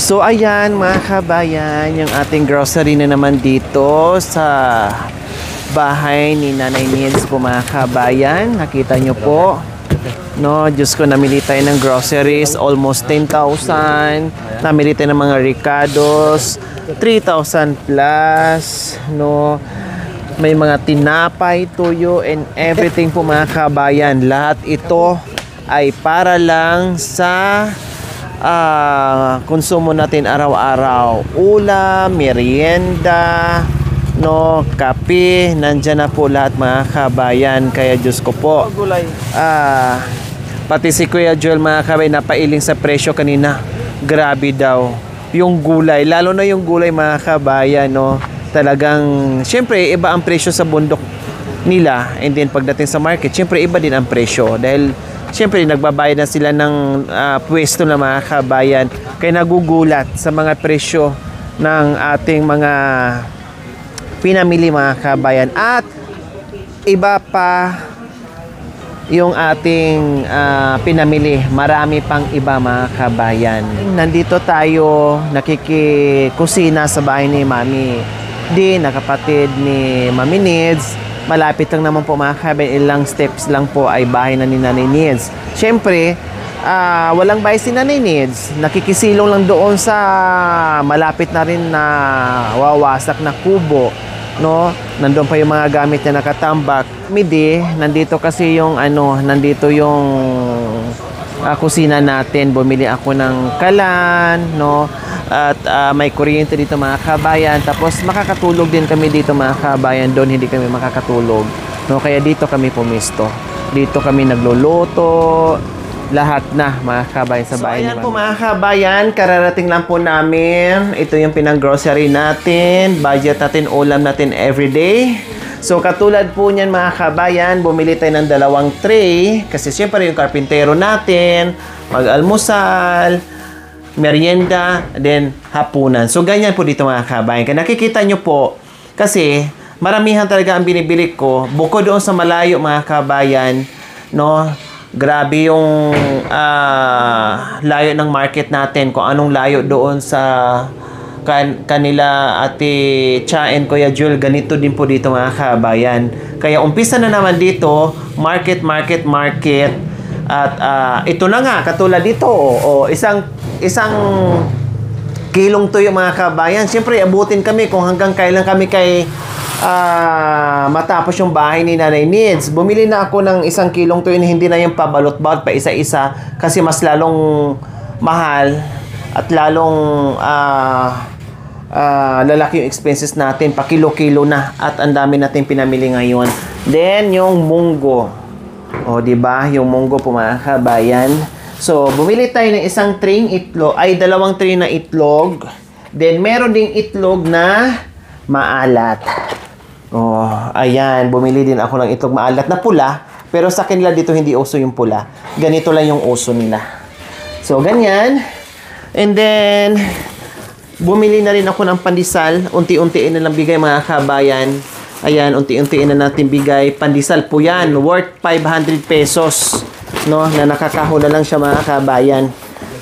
So ayan mga kabayan, yung ating grocery na naman dito sa bahay ni Nanay Nids po mga kabayan. Nakita nyo po, no? Diyos ko, namili tayo ng groceries, almost 10,000. Namili tayo ng mga ricados, 3,000 plus, no? May mga tinapay, tuyo, and everything po mga kabayan. Lahat ito ay para lang sa konsumo natin araw-araw. Ulam, merienda, no, kape, nandyan na po lahat mga kabayan. Kaya Diyos ko po, pati si Kuya Joel mga kabayan, napailing sa presyo kanina. Grabe daw yung gulay, lalo na yung gulay mga kabayan, no. Talagang syempre iba ang presyo sa bundok nila, and then pagdating sa market syempre iba din ang presyo dahil syempre nagbabayad na sila ng pwesto na mga kabayan. Kaya nagugulat sa mga presyo ng ating mga pinamili mga kabayan. At iba pa yung ating pinamili, marami pang iba mga kabayan. Nandito tayo nakikikusina sa bahay ni Mami Di, na kapatid ni Mami Nids. Malapit lang naman po mga kabayan, ilang steps lang po ay bahay na ni Nanay Nids. Siyempre, walang bahay si Nanay Nids. Nakikisilong lang doon sa malapit na rin na wawasak na kubo, no? Nandun pa yung mga gamit niya nakatambak. Midi, nandito kasi yung nandito yung kusina natin. Bumili ako ng kalan, no? At may kuryente dito mga kabayan. Tapos makakatulog din kami dito mga kabayan. Doon hindi kami makakatulog, no? Kaya dito kami pumisto. Dito kami nagluluto. Lahat na mga kabayan sa bahay. So ayan po mga kabayan, kararating lang po namin. Ito yung pinang-grocery natin. Budget natin, ulam natin everyday. So katulad po niyan mga kabayan, bumili tayo ng 2 tray. Kasi siyempre yung karpintero natin, mag-almusal, merienda, then hapunan. So ganyan po dito mga kabayan. Kaya nakikita nyo po, kasi maramihan talaga ang binibili ko. Bukod doon sa malayo mga kabayan, no? Grabe yung layo ng market natin. Kung anong layo doon sa kanila Ate Cha and Kuya Joel, ganito din po dito mga kabayan. Kaya umpisa na naman dito, market. At ito na nga, katulad dito, isang kilong tuyo mga kabayan. Siyempre, abutin kami kung hanggang kailan kami matapos yung bahay ni Nanay Nids. Bumili na ako ng 1 kilong tuyo na hindi na yung pabalot-balot pa isa-isa kasi mas lalong mahal at lalong lalaki yung expenses natin. Pa kilo-kilo na at ang dami natin pinamili ngayon. Then, yung munggo. O, diba? Yung munggo po mga kabayan. So, bumili tayo ng 1 tray itlog, ay 2 tray na itlog. Then, meron ding itlog na maalat. Oh, ayan. Bumili din ako ng itlog maalat na pula. Pero sa kanila dito hindi uso yung pula. Ganito lang yung uso nila. So, ganyan. And then, bumili na rin ako ng pandesal. Unti-untiin na lang bigay mga kabayan. Ayan, unti-untiin na natin bigay. Pandesal po yan. Worth 500 pesos. No, na nakakaho na lang siya mga kabayan.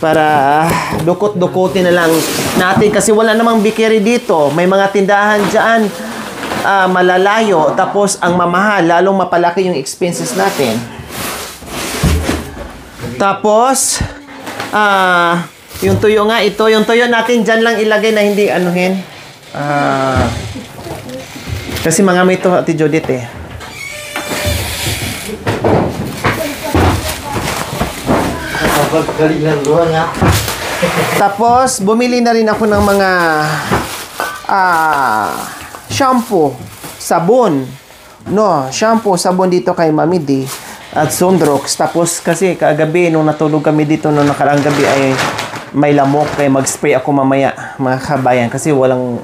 Para dukot-dukutin na lang natin. Kasi wala namang bikeri dito. May mga tindahan dyan. Malalayo. Tapos, ang mamahal. Lalong mapalaki yung expenses natin. Tapos, yung tuyo nga ito. Yung tuyo natin dyan lang ilagay na hindi anuhin. Kasi mga may ito, Ate Judith eh. Tapos, bumili na rin ako ng mga shampoo, sabon. No, shampoo, sabon dito kay Mami Di at Sundrox. Tapos, kasi kagabi, nung natulog kami dito, nung nakaraang gabi ay may lamok. Kaya mag-spray ako mamaya, mga kabayan. Kasi walang,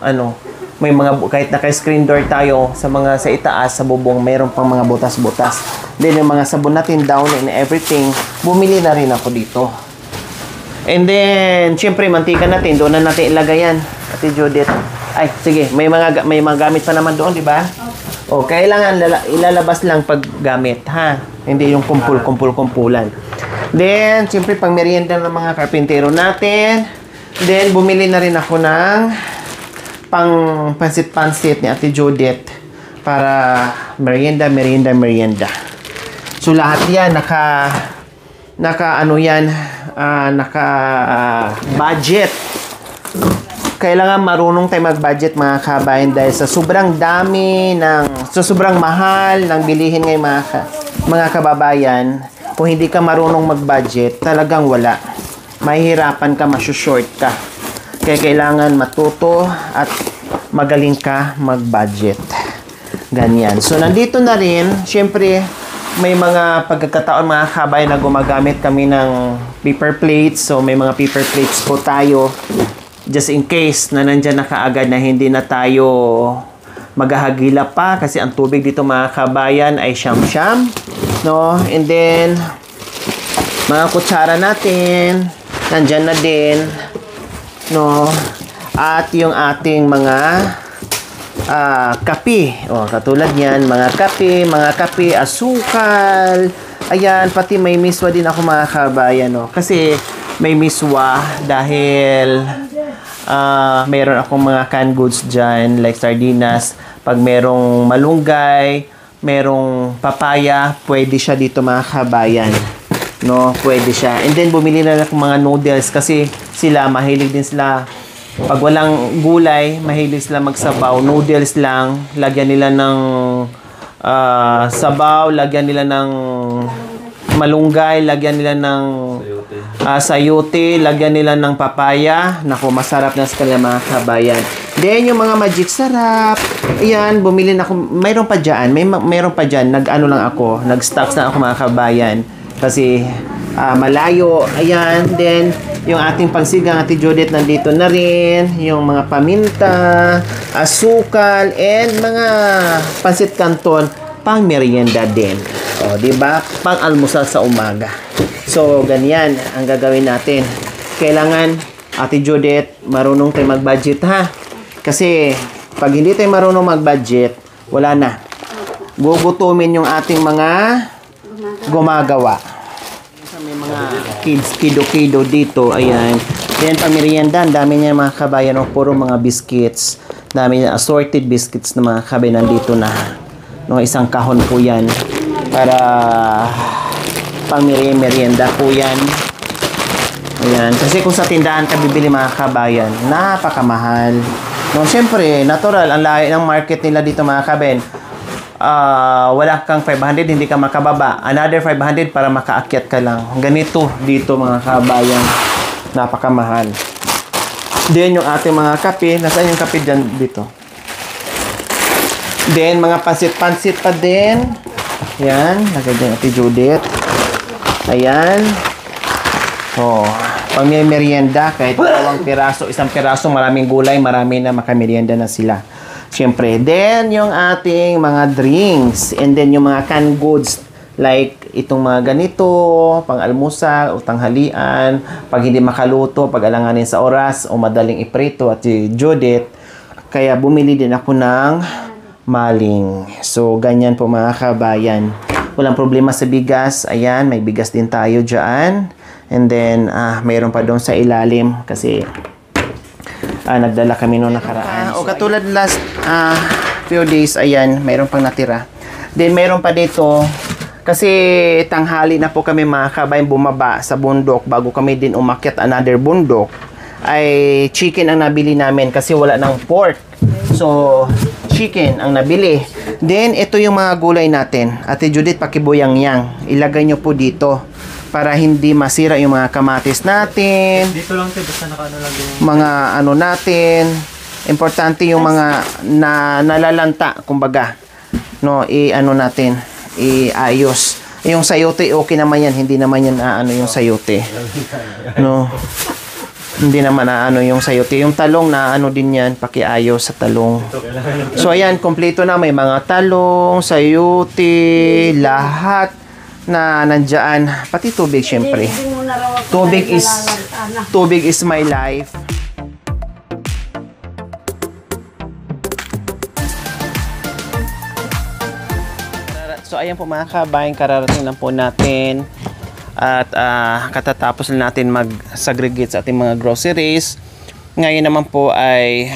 may mga, kahit naka-screen door tayo sa itaas, sa bubong, mayroon pang mga butas-butas. Then, yung mga sabon natin, down and everything, bumili na rin ako dito. And then, syempre, mantika natin, doon na natin ilagay yan. Ate Judith. Ay, sige, may mga gamit pa naman doon, di ba? O, kailangan ilalabas lang pag gamit, ha? Hindi yung kumpulan. Then, syempre, pang merienda ng mga karpintero natin. Then, bumili na rin ako ng pang pansit-pansit ni Ate Judith para merienda. So, lahat yan, naka budget. Kailangan marunong tayo mag-budget mga kabayan dahil sa sobrang sobrang mahal ng bilihin ngayon mga kababayan. Kung hindi ka marunong mag-budget, talagang wala. Mahihirapan ka, masyushort ka. Kaya kailangan matuto at magaling ka mag-budget. Ganyan. So, nandito na rin, syempre, may mga pagkakataon mga kabayan na gumagamit kami ng paper plates. So, may mga paper plates po tayo. Just in case na nandyan na kaagad na hindi na tayo maghahagila pa kasi ang tubig dito mga kabayan ay siyam-siyam, no? And then mga kutsara natin nandyan na din, no? At yung ating mga kape, katulad yan, mga kape, asukal, ayan, pati may miswa din ako mga kabayan, no? Kasi may miswa dahil meron akong mga canned goods dyan, like sardinas. Pag merong malunggay, merong papaya, pwede siya dito mga kabayan. No, pwede siya. And then, bumili na ako mga noodles kasi mahilig din sila. Pag walang gulay, mahilig sila magsabaw. Noodles lang, lagyan nila ng sabaw, lagyan nila ng malunggay, lagyan nila ng sayote, lagyan nila ng papaya. Naku, masarap na sa kanila mga kabayan. Then, yung mga magic sarap, ayan, bumili na ako. Mayroon pa dyan, mayroon pa dyan. Nag-stocks na ako mga kabayan. Kasi, malayo, ayan. Then, yung ating pangsigang Ate Judith nandito na rin. Yung mga paminta, asukal, and mga pansit canton, pang merienda din. O, diba? Pang almusal sa umaga. So, ganyan ang gagawin natin. Kailangan, Ate Judith, marunong tayo mag-budget, ha? Kasi, pag hindi tayo marunong mag-budget, wala na. Gugutumin yung ating mga gumagawa. May mga kids, kido-kido dito, ayan. Yan, pang merienda, dami niya mga kabayan, o, puro mga biscuits. Dami niya, assorted biscuits na mga kabayan, nandito na. No, isang kahon po yan. Para pang merienda po yan. Ayan. Kasi kung sa tindahan ka bibili mga kabayan, napakamahal. No, syempre, natural, ang layo ng market nila dito mga kabayan. Wala kang 500, hindi ka makababa. Another 500 para makaakyat ka lang. Ganito dito mga kabayan. Napakamahal. Then yung ating mga kape, nasaan yung kape dyan dito? Then mga pansit-pansit pa din. Ayan, nagagyan Ate Judith. Ayan. Oh, pang may merienda, kahit isang piraso, maraming gulay, marami na makamerienda na sila. Siyempre, then yung ating mga drinks, and then yung mga canned goods, like itong mga ganito, pang almusal, o tanghalian, pag hindi makaluto, pag alanganin sa oras, o madaling iprito, Ate Judith. Kaya bumili din ako ng maling. So, ganyan po mga kabayan. Walang problema sa bigas. Ayan, may bigas din tayo dyan. And then, mayroon pa doon sa ilalim kasi nagdala kami noong nakaraan. O katulad last few days, ayan, mayroon pang natira. Then, mayroon pa dito kasi tanghali na po kami mga kabayan bumaba sa bundok bago kami din umakyat another bundok. Ay chicken ang nabili namin kasi wala ng pork. So, chicken ang nabili. Then, ito yung mga gulay natin. Ate Judith, pakibuyang-yang. Ilagay nyo po dito para hindi masira yung mga kamatis natin. Dito lang ito, basta naka-ano lang din. Mga ano natin. Importante yung mga nalalanta, kumbaga. No, i-ano natin, i-ayos. Yung sayote, okay naman yan. Hindi naman yan yung sayote. No. Hindi naman yung sayote. Yung talong na din yan, pakiayos sa talong. So ayan, kompleto na. May mga talong, sayote, lahat na nandyan. Pati tubig syempre. Tubig is my life. So ayan po mga kabayan, kararating lang po natin. At katatapos na natin mag-segregate sa ating mga groceries. Ngayon naman po ay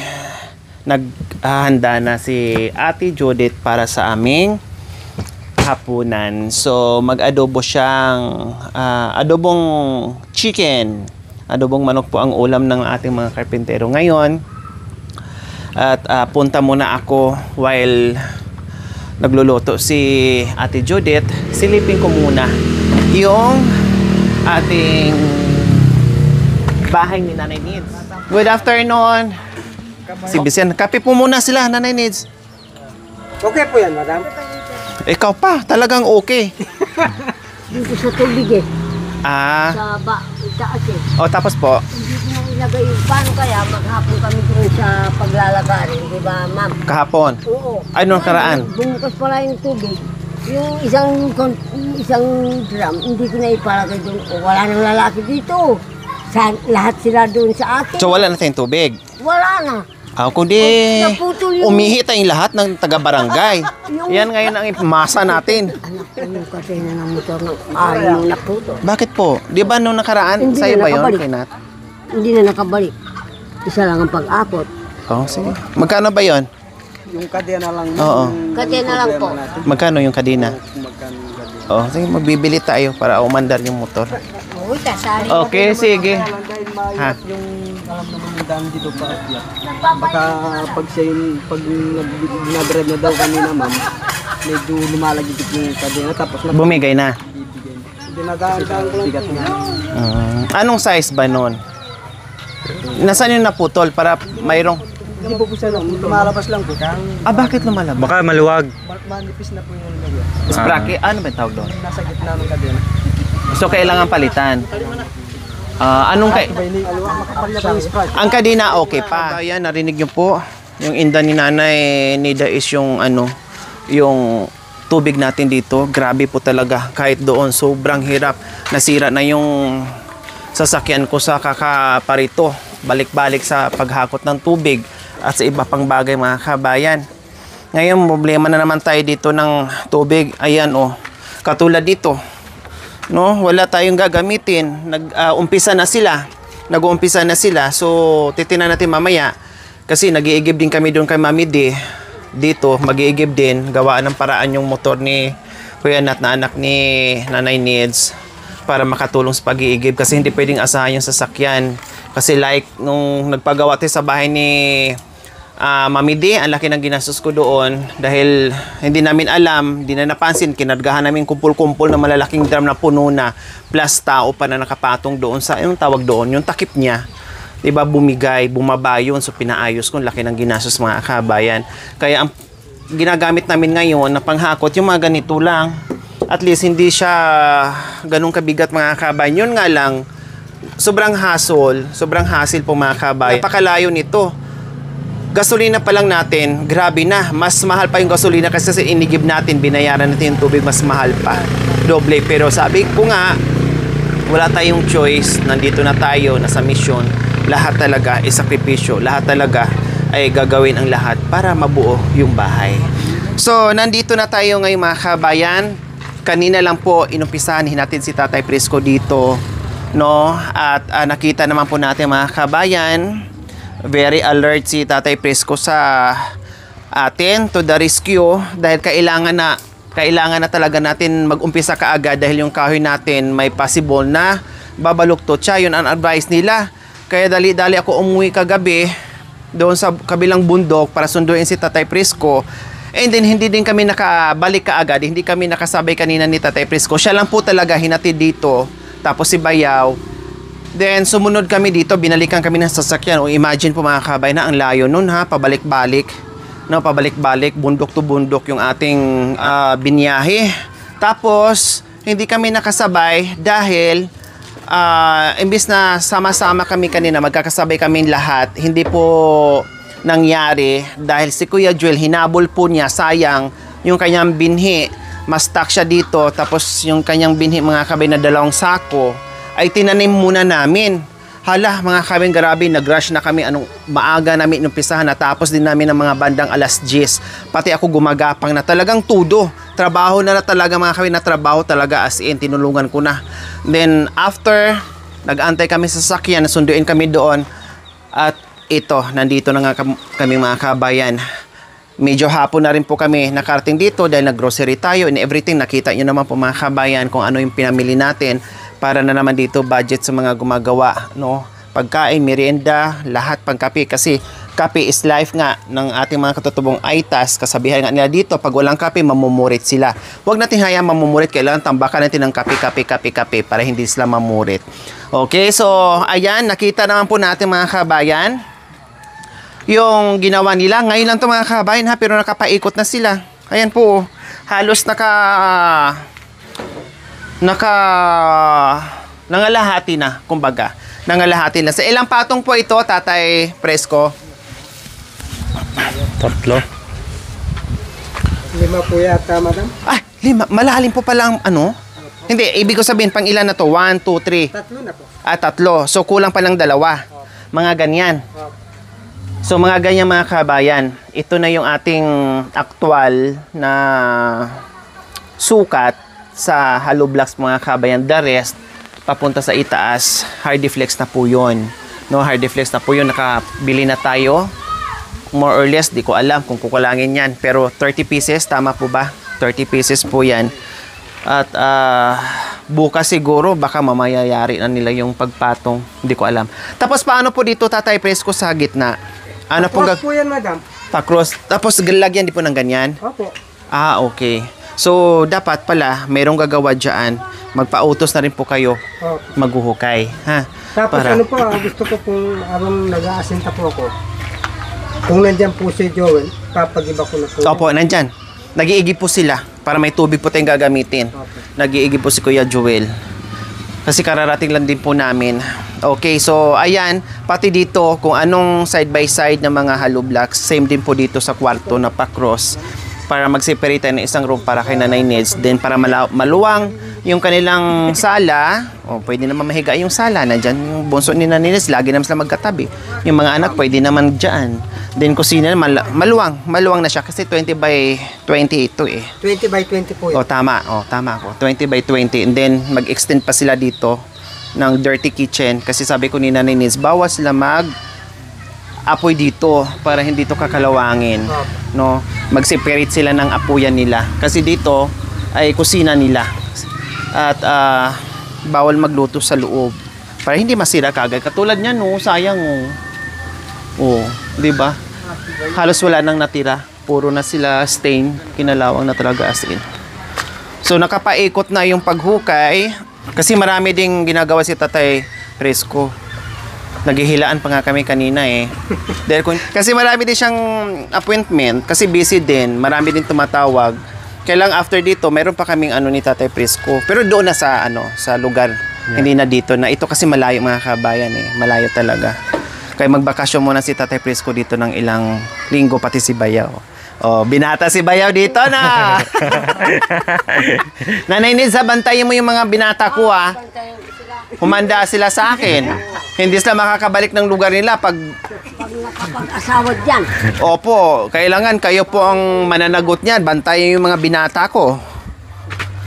naghahanda na si Ate Judith para sa aming hapunan. So, mag-adobo siyang adobong chicken. Adobong manok po ang ulam ng ating mga karpintero ngayon. At punta muna ako while nagluluto si Ate Judith. Silipin ko muna yung ating bahay ni Nanay Needs. Good afternoon. Si Bisen, kape po muna sila, Nanay Needs. Okay po yan, madam. Ikaw pa, talagang okay. Dito sa tubig eh. Ah, Sa itaas eh. o tapos po. Hindi ko na ilagay. Paano kaya maghapon kami doon sa paglalagarin, di ba ma'am? Kahapon. Oo. Ay, nung karaan? Bumukas pala yung tubig. Yung isang drum, hindi ko na ipalagay doon. O, wala nang lalaki dito. Lahat sila doon sa akin. So wala na tayong tubig. Wala na. Kundi Naputol yung- umihi tayong lahat ng taga-barangay. Yan ngayon ang masa natin. Anak ko yung kasina ng motor ng ayaw naputo. Bakit po? Di ba nung nakaraan, Hindi sa'yo na ba yun, nakabalik. kay Nat? Hindi na nakabalik. Isa lang ang pag-akot. Oh, sige. Magkano ba yon? Yung kadena lang. Oo. Kadena lang po. Magkano yung kadina? Magkano yung kadena. Oh, sige, magbibili tayo para umandar yung motor. Uy, kasali. Okay, sige. Dahil Ha? mahirap yung alam naman yung daan dito pa akyat. Baka pag siya yung nag-drive na daw kanina ma'am, medyo lumalagitip yung kadena tapos Bumigay na. nabibigay. Dinadaan-daan ko lang bigat niya. Anong size ba nun? Nasaan yung naputol para mayroong... Hindi po po siya lang, lumalabas lang po. bakit lumalabas? Baka maluwag. Manipis na po yung lagyan. Sprocket? Ano ba yung tawag doon? Nasa gitna ng kadena. So, kailangan palitan. Anong Makapal na po yung sprite. ang kadina okay pa. Ayan, narinig niyo po. Yung inda ni Nanay Nida is yung yung tubig natin dito. Grabe po talaga. Kahit doon, sobrang hirap. Nasira na yung sasakyan ko sa kakaparito. Balik-balik sa paghakot ng tubig at sa iba pang bagay mga kabayan. Ngayon, problema na naman tayo dito ng tubig. Ayan, katulad dito. No, wala tayong gagamitin. Nag-umpisa na sila. Nag-uumpisa na sila. So, titingnan natin mamaya. Kasi nag-iigib din kami doon kay Mami D. Dito, mag-iigib din. Gawaan ng paraan yung motor ni Kuya Nat na anak ni Nanay Needs para makatulong sa pag-iigib. Kasi hindi pwedeng asahan yung sasakyan. Kasi like, nung nagpagawa tayo sa bahay ni Mami D, ang laki ng ginastos ko doon dahil hindi namin alam, hindi na napansin, kinargahan namin kumpul-kumpul na malalaking drum na puno na plus tao pa na nakapatong doon sa, yung tawag doon, yung takip niya. Diba, bumigay, bumaba yun, so pinaayos ko, laki ng ginastos mga kabayan. Kaya ang ginagamit namin ngayon na panghakot, yung mga ganito lang, at least hindi siya ganun kabigat mga kabayan. Yun nga lang, sobrang hassle po mga kabayan. Napakalayo nito. Gasolina pa lang natin, grabe na. Mas mahal pa yung gasolina kasi sa inigib natin, binayaran natin yung tubig, mas mahal pa. Doble. Pero sabi ko nga, wala tayong choice. Nandito na tayo, nasa mission. Lahat talaga ay sakripisyo. Lahat talaga ay gagawin ang lahat para mabuo yung bahay. So, nandito na tayo ngayon mga kabayan. Kanina lang po, inumpisahan natin si Tatay Prisco dito. No? At nakita naman po natin mga kabayan, very alert si Tatay Prisco sa atin to the rescue dahil kailangan na talaga natin mag-umpisa kaagad dahil yung kahoy natin may possible na babaluktot siya. Yun ang advice nila. Kaya dali-dali ako umuwi kagabi doon sa kabilang bundok para sunduin si Tatay Prisco. And then hindi din kami nakabalik kaagad. Hindi kami nakasabay kanina ni Tatay Prisco. Siya lang po talaga hinatid dito. Tapos si Bayaw. Then, sumunod kami dito, binalikan kami ng sasakyan. O imagine po mga kabay na ang layo nun ha, pabalik-balik. No, pabalik-balik, bundok to bundok yung ating binyahe. Tapos, hindi kami nakasabay dahil imbis na sama-sama kami kanina, magkakasabay kami lahat, hindi po nangyari dahil si Kuya Joel, hinabol po niya, sayang, yung kanyang binhi, mas-stuck siya dito, tapos yung kanyang binhi mga kabay na 2 sako, ay tinanim muna namin. Hala, mga kabin, grabe, nag-rush na kami. Maaga namin inumpisahan, natapos din namin ng mga bandang 10:00. Pati ako gumagapang na talagang tudo. Trabaho na talaga mga kabin, na trabaho talaga as in, tinulungan ko na. Then, after, nag-antay kami sa sasakyan, nasunduin kami doon. At ito, nandito na nga kami mga kabayan. Medyo hapon na rin po kami nakarating dito dahil nag-grocery tayo and everything. Nakita nyo naman po mga kabayan kung ano yung pinamili natin para na naman dito budget sa mga gumagawa, no? Pagkain, merienda, lahat pangkape kasi kape is life nga ng ating mga katutubong Aitas. Kasabihan nga nila dito, pag walang kape, mamumurit sila. Huwag natin hayaan mamumurit, kailangan tambakan natin ng kape para hindi sila mamurit. Okay, so ayan, nakita naman po natin mga kabayan yung ginawa nila. Ngayon lang to mga kabayan ha, pero nakapaikot na sila. Ayan po, halos nangalahati na, kumbaga. Nangalahati na. Sa ilang patong po ito, Tatay Presko? 3. 5 po yata, madam. Ah, 5. Malalim po pala ang ano? Hindi, ibig ko sabihin, pang ilan na to? 1, 2, 3. 3 na po. 3. So, kulang pa lang 2. Mga ganyan. So, mga ganyan mga kabayan. Ito na yung ating aktual na sukat sa hollow blocks mga kabayan. The rest, papunta sa itaas, Hardiflex na po yun. No, Hardiflex na po yun. Nakabili na tayo. More or less, di ko alam kung kukulangin yan. Pero 30 pieces, tama po ba? 30 pieces po yan. At bukas siguro, baka mamayayari na nila yung pagpatong. Hindi ko alam. Tapos paano po dito, Tatay Presko, sa gitna? Ano po Cross po yan, madam. Pa-cross. Tapos lagyan din po ng ganyan? Opo. Ah, okay. So, dapat pala, mayroong gagawa dyan. Magpa-autos na rin po kayo. Opo. Maghuhukay. Ha? Tapos Para- ano po, gusto ko kung habang nag-aasinta po ako, kung nandyan po si Joel, papagiba ko na po. Opo, nandyan. Nag-iigib po sila para may tubig po tayong gagamitin. Nag-iigib po si Kuya Joel. Kasi kararating lang din po namin. Okay, so ayan, pati dito kung anong side by side ng mga hollow blocks, same din po dito sa kwarto na pa-cross para mag-separate tayo ng isang room para kay Nanay Neds. Then para maluwang yung kanilang sala, pwede naman mahiga yung sala. Nandyan yung bunso ni Nanay Neds, lagi naman sila magkatabi. Yung mga anak pwede naman dyan. Then kusina, maluwang na siya kasi 20 by 20 ito eh. 20 by 20 po yun. Tama ako. 20 by 20. And then, mag-extend pa sila dito ng dirty kitchen. Kasi sabi ko ni Nanay Nils, bawas sila apoy dito para hindi to kakalawangin. No? Mag-separate sila ng apoyan nila. Kasi dito ay kusina nila. At bawal magluto sa loob. Para hindi masira kagad. Katulad niyan, no? Sayang, di ba? Halos wala nang natira. Puro na sila stain. Kinalawang na talaga as in. So, nakapaikot na yung paghukay. Kasi marami ding ginagawa si Tatay Presko. Naghihilaan pa nga kami kanina eh. Kasi marami din siyang appointment. Kasi busy din. Marami din tumatawag. Kailang after dito, meron pa kaming ni Tatay Presko. Pero doon na sa lugar. Yeah. Hindi na dito na. Ito kasi malayo mga kabayan eh. Malayo talaga. Kaya magbakasyon muna si Tatay Presko dito ng ilang linggo, pati si Bayaw. Binata si Bayaw dito na. Nanay Nils, bantayin mo yung mga binata ko ha. Humanda sila sa akin. Hindi sila makakabalik ng lugar nila pag nakapag-asawa dyan. Opo, kailangan kayo po ang mananagot niyan. Bantayin yung mga binata ko.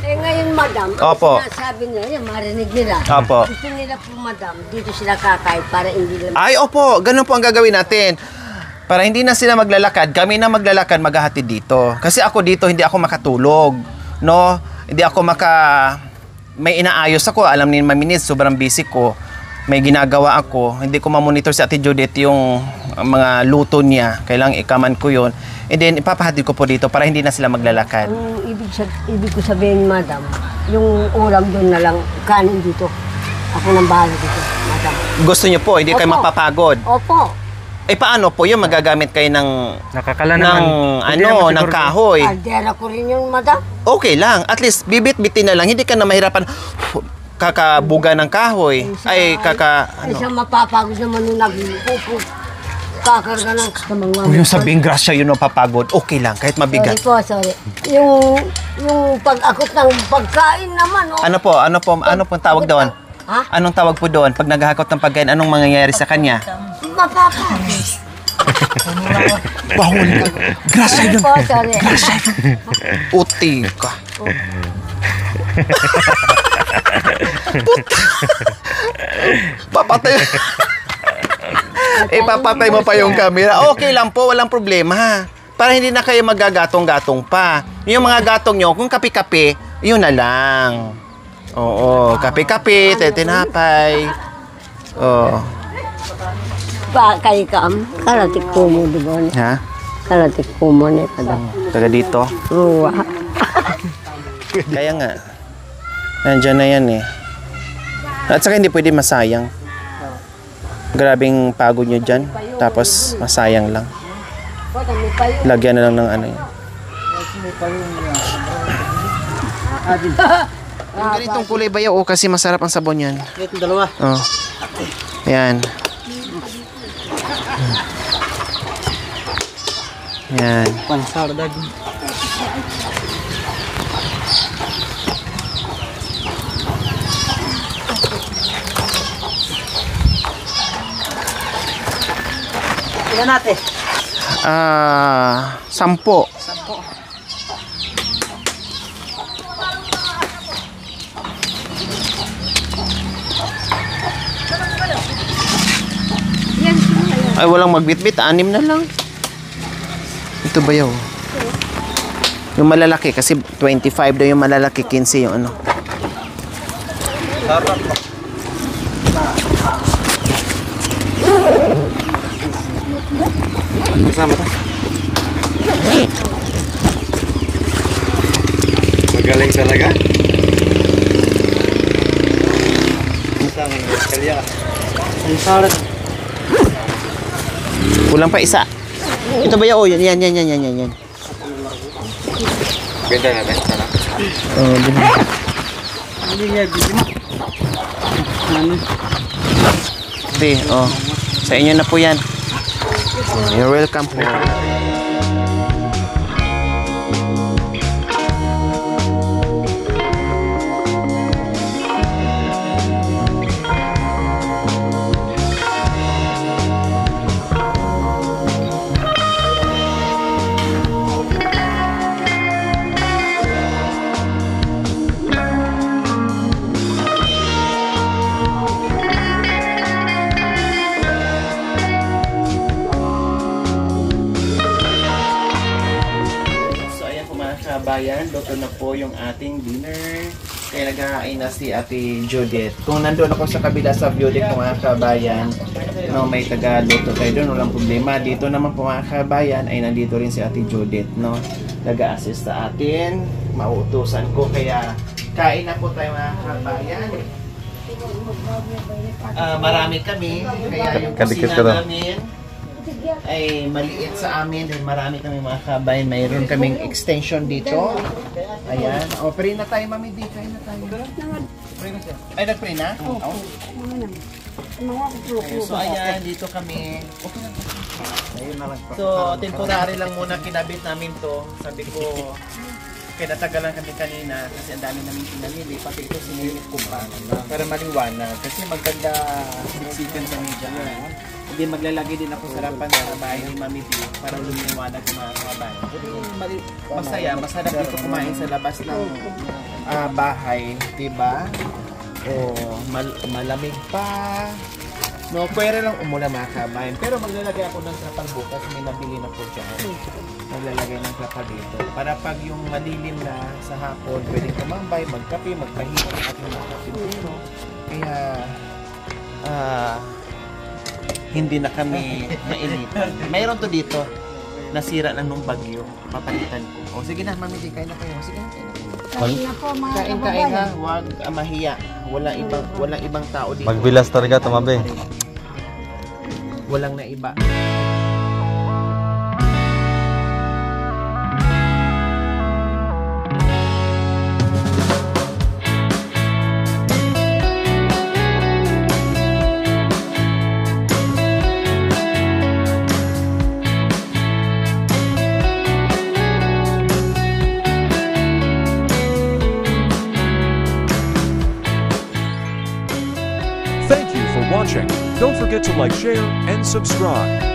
Ngayon, madam, Opo. sinasabi nila, marinig nila. Opo. Gusto nila po, madam, dito sila kakain para hindi nila... Ay, opo, ganun po ang gagawin natin. Para hindi na sila maglalakad, kami na maglalakad, maghahatid dito. Kasi ako dito, hindi ako makatulog. No? Hindi ako may inaayos ako. Alam ni Mami Nils, sobrang busy ko. May ginagawa ako. Hindi ko ma-monitor si Ate Judith yung mga luto niya. Kailangan ikaman ko yun. And then, ipapahatid ko po dito para hindi na sila maglalakad. Ang ibig ko sabihin, madam, yung ulam doon na lang, kanin dito. Ako nang bahala dito, madam. Gusto niyo po, hindi kayo Opo. mapapagod. Opo. Paano po yun? Magagamit kayo ng Nakakala ng naman. Hindi naman ng siguro- kahoy. Aldera ko rin yung madam. Okay lang. At least, bibit-bitin na lang. Hindi ka na mahirapan kakabuga ng kahoy. Ay, Isang mapapagod naman nung nagpupo. Kakarga ng mga... Kung yung sabing grasya yun ang papagod, okay lang. Kahit mabigat. Sorry. Yung pag-akot ng pagkain naman, oh. Ano po tawag doon? Ha? Anong tawag po doon? Pag naghahakot ng pagkain, anong mangyayari sa kanya? Mapapagod. Bahol ka. Grasya yun. Sorry. Uti ka. Papatay. Ipapatay mo pa yung camera. Okay lang po, walang problema. Para hindi na kayo magagatong-gatong pa. Yung mga gatong nyo, kung kape-kape, yun na lang. Oo, kape-kape, tinapay. Oo. Pa kay kam, kalatik ko mo di ba? Ha? Kalatik ko mo ni kada. Taga dito. Oo. Kaya nga. Nandiyan na yan eh. At saka hindi pwede masayang. Grabing pagod nyo dyan. Tapos masayang lang. Lagyan na lang ng ano yun. Yung ganitong kulay bayaw kasi masarap ang sabon yan. Ito dalawa. Oh. Ayan. Ayan. Pansar daging. Ilan natin? 10. Ay, walang magbitbit. 6 na lang. Ito ba yun? Yung malalaki, kasi 25 daw yung malalaki, 15 yung ano. Kasama to. Magaling talaga. Isang kalya. Ang sarat. Kulang pa isa. Ito ba yun? Oh, yan. Benta natin. Sana. Oh, binili. Hindi nga bibili. Be, oh. Sa inyo na po yan. You're welcome po. Bayan, luto na po yung ating dinner. Kaya naghahain na si Ate Judith. Kung nandun ako sa kabila sa view deck mga kabayan, no, may taga-luto tayo doon, walang problema. Dito naman po mga kabayan ay nandito rin si Ate Judith, no? Nag-a-assist sa atin, mauutusan ko, kaya kain na po tayo mga kabayan. Marami kami, kaya yung kusina namin ay maliit sa amin dahil marami kami mga kabayan. Mayroon kaming extension dito. Ayan. O, pray na tayo, Mami D. Kain na tayo. Pray na siya. Ay, nag-pray na? Oo. So, ayan. Dito kami. Okay na. So, temporary lang muna kinabit namin to. Sabi ko, kaya natagalan kami kanina kasi ang dami namin pinamili. Pati ito sinilip ko pa para maliwanag. Kasi maganda siksikan kami dyan. Hindi maglalagay din ako sa harapan sa bahay ni Mami D para lumiwanag ng mga kabayan. Masaya, masarap dito kumain sa labas ng bahay, diba? O malamig pa. No, pwede lang umulan mga kabayan. Pero maglalagay ako ng trapal bukas, may nabili na po dyan. Maglalagay ng trapal dito. Para pag yung malilim na sa hapon, pwedeng tumambay, magkape, magpahinga at yung mga kapitero. Kaya, hindi na kami nainitan. Mayroon to dito. Nasira na nung bagyo. Papalitan ko. O sige na, Mami D, kain na kayo. Sige na, kain na kayo. Kain ha. Huwag mahiya. Walang ibang tao dito. Magbilas talaga, tumabi. Walang na iba. Thank you for watching. Don't forget to like, share, and subscribe.